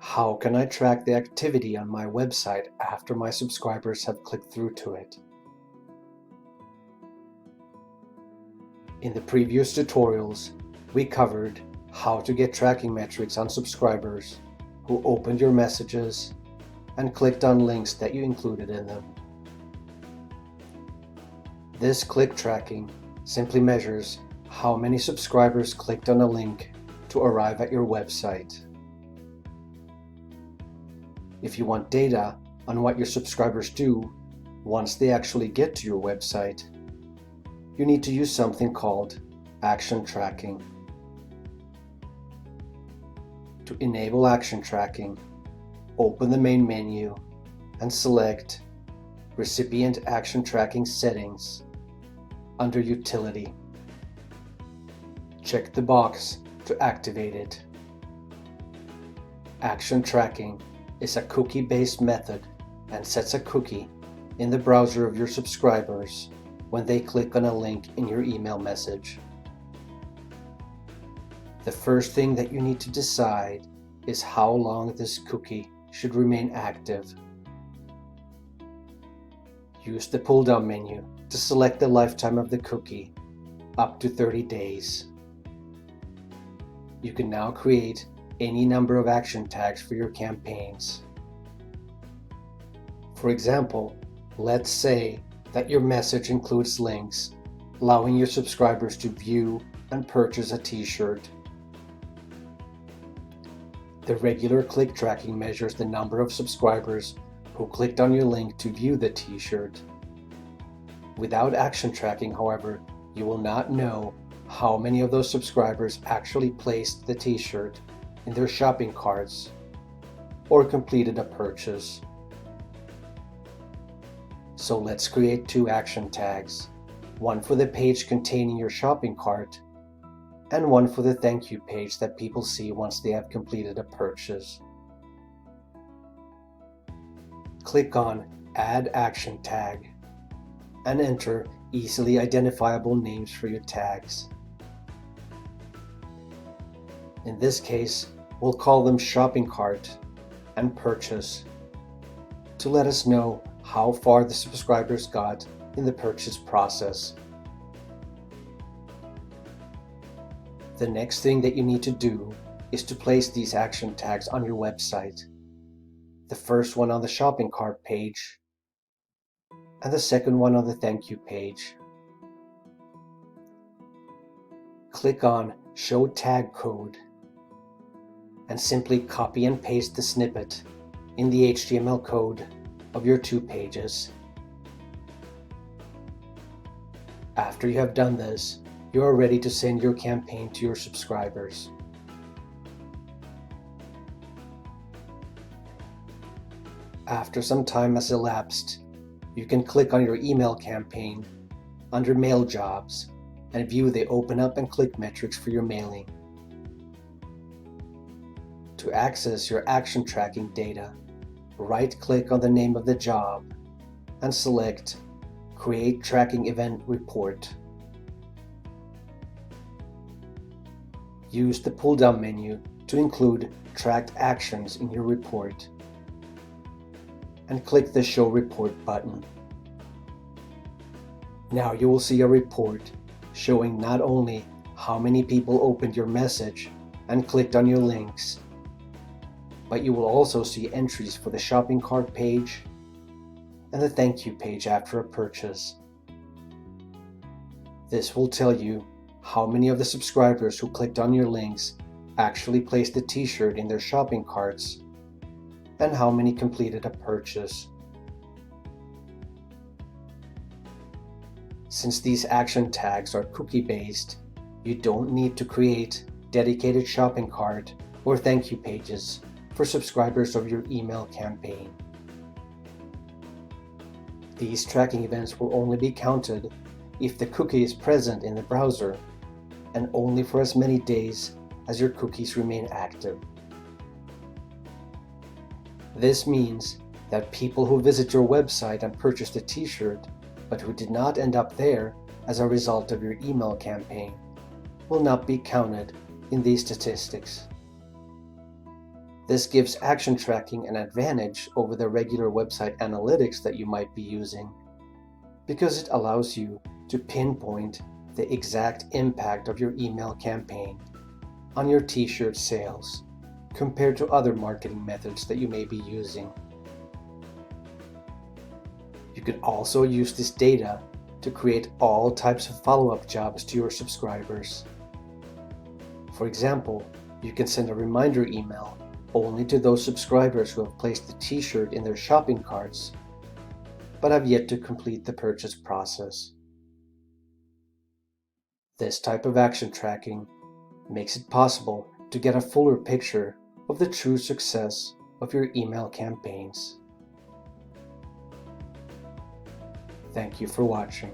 How can I track the activity on my website after my subscribers have clicked through to it? In the previous tutorials, we covered how to get tracking metrics on subscribers who opened your messages and clicked on links that you included in them. This click tracking simply measures how many subscribers clicked on a link to arrive at your website. If you want data on what your subscribers do once they actually get to your website, you need to use something called action tracking. To enable action tracking, open the main menu and select Recipient Action Tracking Settings under Utility. Check the box to activate it. Action tracking is a cookie-based method and sets a cookie in the browser of your subscribers when they click on a link in your email message. The first thing that you need to decide is how long this cookie should remain active. Use the pull-down menu to select the lifetime of the cookie, up to 30 days. You can now create any number of action tags for your campaigns. For example, let's say that your message includes links allowing your subscribers to view and purchase a t-shirt. The regular click tracking measures the number of subscribers who clicked on your link to view the t-shirt. Without action tracking, however, you will not know how many of those subscribers actually placed the t-shirt in their shopping carts or completed a purchase. So let's create two action tags, one for the page containing your shopping cart and one for the thank you page that people see once they have completed a purchase. Click on Add Action Tag and enter easily identifiable names for your tags. In this case, we'll call them shopping cart and purchase to let us know how far the subscribers got in the purchase process. The next thing that you need to do is to place these action tags on your website. The first one on the shopping cart page and the second one on the thank you page. Click on Show Tag Code and simply copy and paste the snippet in the HTML code of your two pages. After you have done this, you are ready to send your campaign to your subscribers. After some time has elapsed, you can click on your email campaign under Mail Jobs and view the open up and click metrics for your mailing. To access your action tracking data, right-click on the name of the job and select Create Tracking Event Report. Use the pull-down menu to include tracked actions in your report and click the Show Report button. Now you will see a report showing not only how many people opened your message and clicked on your links, but you will also see entries for the shopping cart page and the thank you page after a purchase. This will tell you how many of the subscribers who clicked on your links actually placed the t-shirt in their shopping carts and how many completed a purchase. Since these action tags are cookie-based, you don't need to create dedicated shopping cart or thank you pages for subscribers of your email campaign. These tracking events will only be counted if the cookie is present in the browser and only for as many days as your cookies remain active. This means that people who visit your website and purchased a t-shirt but who did not end up there as a result of your email campaign will not be counted in these statistics. This gives action tracking an advantage over the regular website analytics that you might be using, because it allows you to pinpoint the exact impact of your email campaign on your t-shirt sales compared to other marketing methods that you may be using. You could also use this data to create all types of follow-up jobs to your subscribers. For example, you can send a reminder email only to those subscribers who have placed the t-shirt in their shopping carts but have yet to complete the purchase process. This type of action tracking makes it possible to get a fuller picture of the true success of your email campaigns. Thank you for watching.